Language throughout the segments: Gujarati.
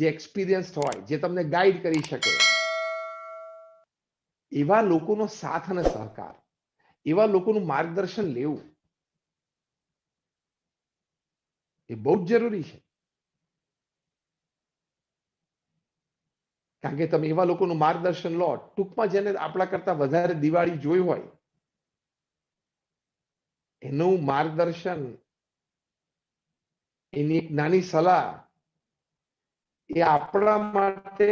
જે એક્સપિરિયન્સ હોય, જે તમને ગાઈડ કરી શકે, એવા લોકોનો સાથ અને સહકાર, એવા લોકોનું માર્ગદર્શન લેવું એ બહુ જ જરૂરી છે. કારણ કે તમે એવા લોકોનું માર્ગદર્શન લો, ટૂંકમાં જેને આપણા કરતા વધારે દિવાળી જોઈ હોય એનું માર્ગદર્શન, એની એક નાની સલાહ એ આપણા માટે,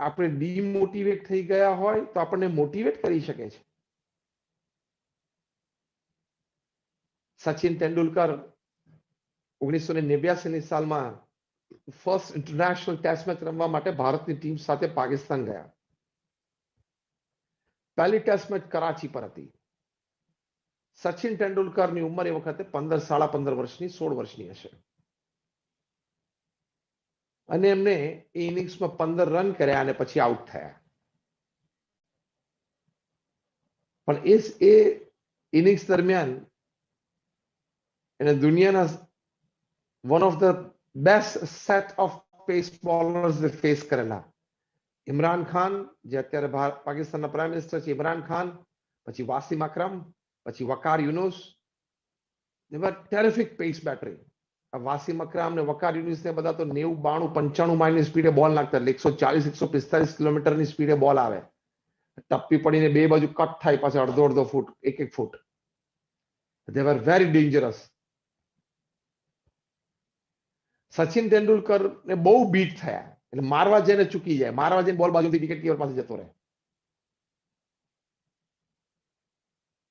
આપણે ડીમોટિવેટ થઈ ગયા હોય તો આપણને મોટિવેટ કરી શકે છે. સચિન તેંડુલકર 1989ની સાલમાં ફર્સ્ટ ઇન્ટરનેશનલ ટેસ્ટ મેચ રમવા માટે ભારતની ટીમ સાથે પાકિસ્તાન ગયા. પહેલી ટેસ્ટ મેચ કરાચી પર હતી. સચિન તેંડુલકરની ઉંમર એ વખતે 15 વર્ષની, 16 વર્ષની હશે. અને એમને એ ઇનિંગ્સમાં 15 રન કર્યા અને પછી આઉટ થયા. પણ એ ઇનિંગ્સ દરમિયાન એને દુનિયાના one of the best set of pace bowlers face કરેલા. ઇમરાન ખાન, જે અત્યારે પાકિસ્તાનના પ્રાઇમ મિનિસ્ટર છે, ઇમરાન ખાન, પછી વાસીમ અકરમ, પછી વકાર Yunus. They were terrific pace battery. વાસીમ Akram ને વકાર યુનુસ ને બધા તો 90, 92, 95 માઇલની સ્પીડે બોલ નાખતા, 140, 145 કિલોમીટરની સ્પીડે બોલ આવે, ટપ્પી પડીને બે બાજુ કટ થાય, પાછળ અડધો ફૂટ, એક ફૂટ. They were very dangerous. Sachin Tendulkar ને બહુ બીટ થયા, એટલે મારવા જઈને ચૂકી જાય, મારવા જઈને બોલ બાજુથી વિકેટ કીપર પાસે જતો રહે.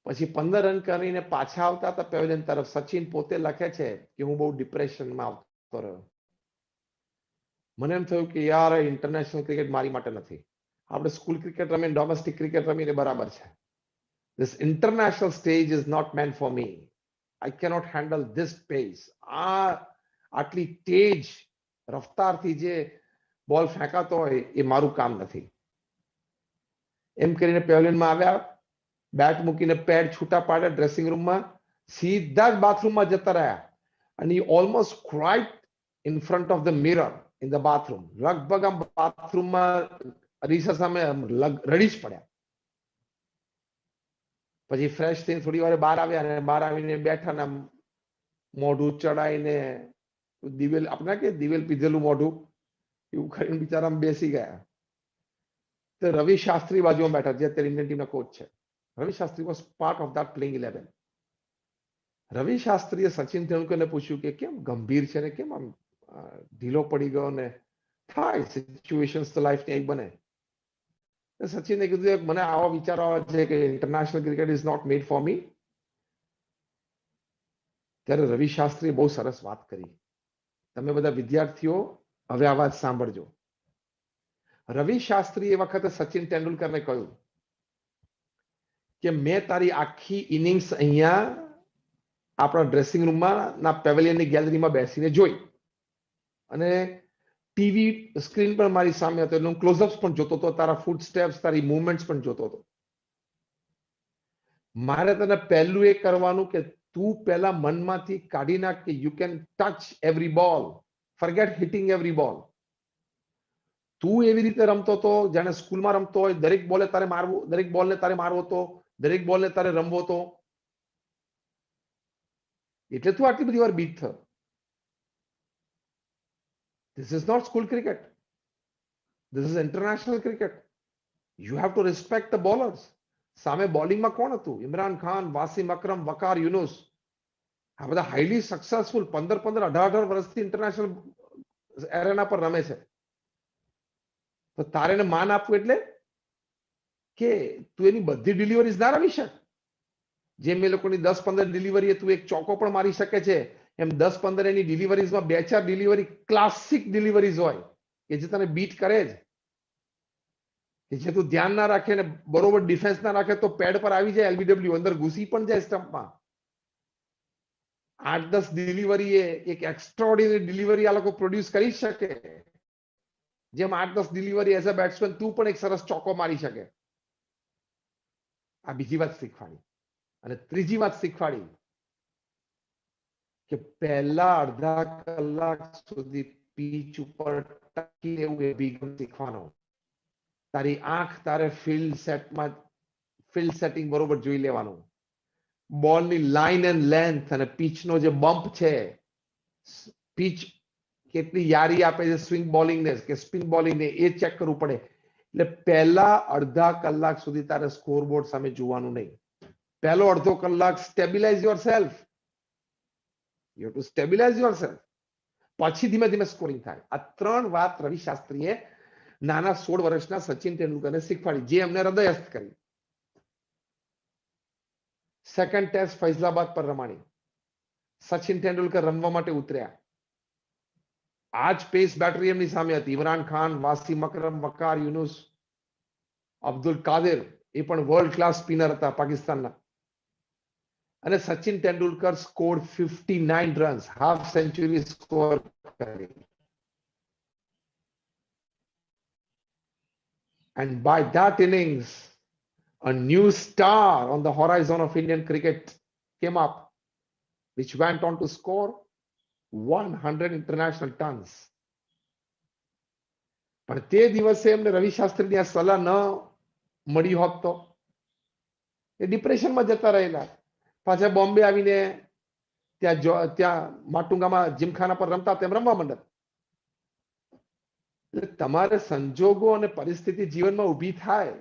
પછી 15 રન કરીને પાછા આવતા હતા પેવેલિયન તરફ. સચિન પોતે લખે છે કે હું બહુ ડિપ્રેશનમાં આવતો રહ્યો. મને એમ થયું કે યાર, ઇન્ટરનેશનલ ક્રિકેટ મારી માટે નથી. આપણે સ્કૂલ ક્રિકેટ રમીને, ડોમેસ્ટિક ક્રિકેટ રમીને બરાબર છે. This international stage is not meant for me. I cannot handle this pace. આટલી તેજ રફતારથી જે બોલ ફેંકાતો હોય એ મારું કામ નથી. એમ કરીને પેવેલિયનમાં આવ્યા, બેટ મૂકીને પેડ છૂટા પાડ્યા ડ્રેસિંગ રૂમમાં, સીધા જ બાથરૂમમાં જતા રહ્યા. અને he almost cried in front of the mirror in the bathroom. લગભગ આમ બાથરૂમમાં અરીસા સામે રડી જ પડ્યા. પછી ફ્રેશ થઈને થોડી વાર બહાર આવ્યા અને બહાર આવીને બેઠા ને મોઢું ચડાઈને દિવેલ, આપણે કે દિવેલ પીધેલું મોઢું એવું કરીને બિચારા બેસી ગયા. તો રવિ શાસ્ત્રી બાજુમાં બેઠા, જે અત્યારે ઇન્ડિયન ટીમના કોચ છે. Ravi Shastri was part of that playing 11. Ravi શાસ્ત્રીએ સચિન તેંડુલકરને પૂછ્યું કે કેમ ગંભીર છે ને કેમ આમ ઢીલો પડી ગયો, ને થાય સિચ્યુએશન્સ તો લાઈફની એક બને. સચિને કીધું મને આવા વિચારો આવે છે કે international cricket is not made for me. ત્યારે રવિ શાસ્ત્રીએ બહુ સરસ વાત કરી. તમે બધા વિદ્યાર્થીઓ હવે આ વાત સાંભળજો. રવિ શાસ્ત્રી એ વખતે સચિન તેંડુલકરને કહ્યું કે મેં તારી આખી ઇનિંગ્સ અહીંયા આપણા ડ્રેસિંગ રૂમમાં ના પેવેલિયનની ગેલેરીમાં બેસીને જોઈ, અને ટીવી સ્ક્રીન પર મારી સામે હતો, એટલે હું ક્લોઝઅપ્સ પણ જોતો હતો, તારા ફૂટ સ્ટેપ્સ, તારી મૂવમેન્ટ્સ પણ જોતો હતો. મારે તને પહેલું એ કરવાનું કે તું પહેલા મનમાંથી કાઢી નાખ કે યુ કેન ટચ એવરી બોલ, ફોરગેટ હિટિંગ એવરી બોલ. તું એવી રીતે રમતો હતો જાણે સ્કૂલમાં રમતો હોય, દરેક બોલે તારે મારવું, દરેક બોલને તારે મારવો હતો, દરેક બોલને તારે રમવો હતો, એટલે તું આટલી બધી વાર બીટ થયો. This is not school cricket. This is international cricket. You have to respect the bowlers. સામે બોલિંગમાં કોણ હતું? ઇમરાન ખાન, વાસીમ અકરમ, વકાર યુનુસ. આ બધા હાઈલી સક્સેસફુલ 15, 18 વર્ષથી ઇન્ટરનેશનલ એરેના પર રમે છે. તો તારે એને માન આપવું એટલે કે તું એની બધી ડિલિવરીઝ ના રમી શક. જેમ એ લોકોની 10-15 ડિલિવરી તું એક ચોકો પણ મારી શકે છે, એમ 10-15 એની ડિલિવરીઝમાં 2-4 ડિલિવરી ક્લાસિક ડિલિવરીઝ હોય કે જે તને બીટ કરે જ, કે જે તું ધ્યાન ના રાખે ને બરોબર ડિફેન્સ ના રાખે તો પેડ પર આવી જાય, એલબીડબ્લ્યુ અંદર ઘૂસી પણ જાય સ્ટમ્પમાં. 8-10 ડિલિવરી એ એક એક્સ્ટ્રાઓર્ડિનરી ડિલિવરી આ લોકો પ્રોડ્યુસ કરી શકે, જેમ 8-10 ડિલિવરી એઝ અ બેટ્સમેન તું પણ એક સરસ ચોકો મારી શકે. આ બીજી વાત શીખવાડી. અને ત્રીજી વાત શીખવાડી કે પહેલા અડધા કલાક સુધી પીચ ઉપર એવું અભિગમ શીખવાનો. તારી આંખ તારે ફિલ્ડ સેટિંગ બરોબર જોઈ લેવાનું. બોલની લાઇન એન્ડ લેન્થ અને પીચનો જે બમ્પ છે, પીચ કેટલી યારી આપે છે સ્વિંગ બોલિંગને કે સ્પિન બોલિંગને, એ ચેક કરવું પડે. એટલે પહેલા અડધા કલાક સુધી તારે સ્કોરબોર્ડ સામે જોવાનું નહીં. પહેલો અડધો કલાક stabilise your self. You have to stabilise your self. પછી ધીમે ધીમે સ્કોરિંગ થાય. આ 3 વાત રવિ શાસ્ત્રીએ નાના 16 વર્ષના સચિન તેંડુલકરને શીખવાડી, જે એમને હૃદયસ્થ કરી. સેકન્ડ ટેસ્ટ ફૈઝલાબાદ પર રમાણી. સચિન તેંડુલકર રમવા માટે ઉતર્યા. આજ પેસ બેટરી એમની સામે હતી. ઇમરાન ખાન, વાસીમ અકરમ, વકાર યુનુસ, અબ્દુલ કાદિર, એ પણ વર્લ્ડ ક્લાસ સ્પિનર હતા પાકિસ્તાનના. અને Sachin Tendulkar scored 59 runs, half century score કરી. And by that innings, a new star on the horizon of Indian cricket came up, which went on to score 100 international tons. પણ તે દિવસે એમને રવિ શાસ્ત્રીની આ સલાહ ન મળી હોત તો એ ડિપ્રેશનમાં જતા રહેલા. પાછા બોમ્બે આવીને ત્યાં માટુંગામાં જીમખાના પર રમતા તેમ રમવા માંડત. એટલે તમારે સંજોગો અને પરિસ્થિતિ જીવનમાં ઊભી થાય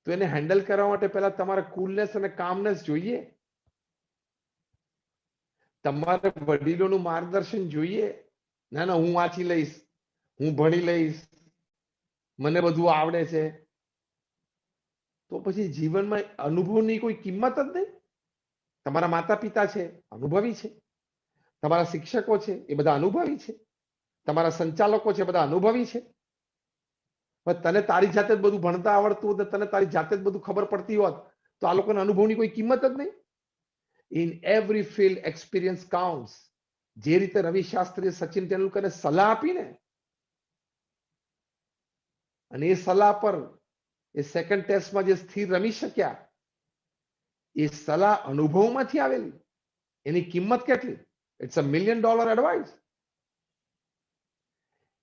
તો એને હેન્ડલ કરવા માટે પહેલા તમારે કુલનેસ અને કામનેસ જોઈએ. તમારે વડીલોનું માર્ગદર્શન જોઈએ. ના ના, હું વાંચી લઈશ, હું ભણી લઈશ, મને બધું આવડે છે. તો પછી જીવનમાં અનુભવની કોઈ કિંમત જ નહીં. તમારા માતા પિતા છે, અનુભવી છે. તમારા શિક્ષકો છે, એ બધા અનુભવી છે. તમારા સંચાલકો છે, બધા અનુભવી છે. તને તારી જાતે જ બધું ભણતા આવડતું હોત, તને તારી જાતે જ બધું ખબર પડતી હોત, તો આ લોકોના અનુભવની કોઈ કિંમત જ નહીં. In every field experience counts. જે રીતે રવિ શાસ્ત્રીએ સચિન તેંડુલકરને સલાહ આપીને, અને એ સલાહ પર એ સેકન્ડ ટેસ્ટમાં જે સ્થિર રમી શક્યા, એ સલાહ અનુભવમાંથી આવેલી. એની કિંમત કેટલી? It's $1 million advice.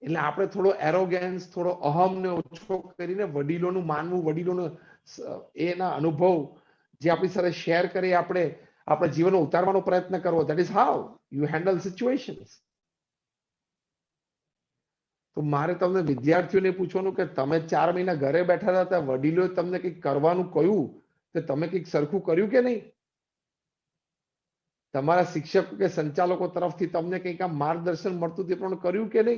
એટલે આપણે થોડો એરોગેન્સ, થોડો અહમને ઓછો કરીને વડીલોનું માનવું, વડીલોનું એના અનુભવ જે આપણી સાથે શેર કરે, આપણે આપણા જીવનમાં ઉતારવાનો પ્રયત્ન કરવો. That is how you handle situations. તો મારે તમને વિદ્યાર્થીઓને પૂછવાનું કે તમે 4 મહિના ઘરે બેઠા હતા, વડીલોએ તમને કંઈક કરવાનું કહ્યું, તો તમે કંઈક સરખું કર્યું કે નહીં? તમારા શિક્ષકો કે સંચાલકો તરફથી તમને કંઈક આ માર્ગદર્શન મળતું તે પણ કર્યું કે નહીં?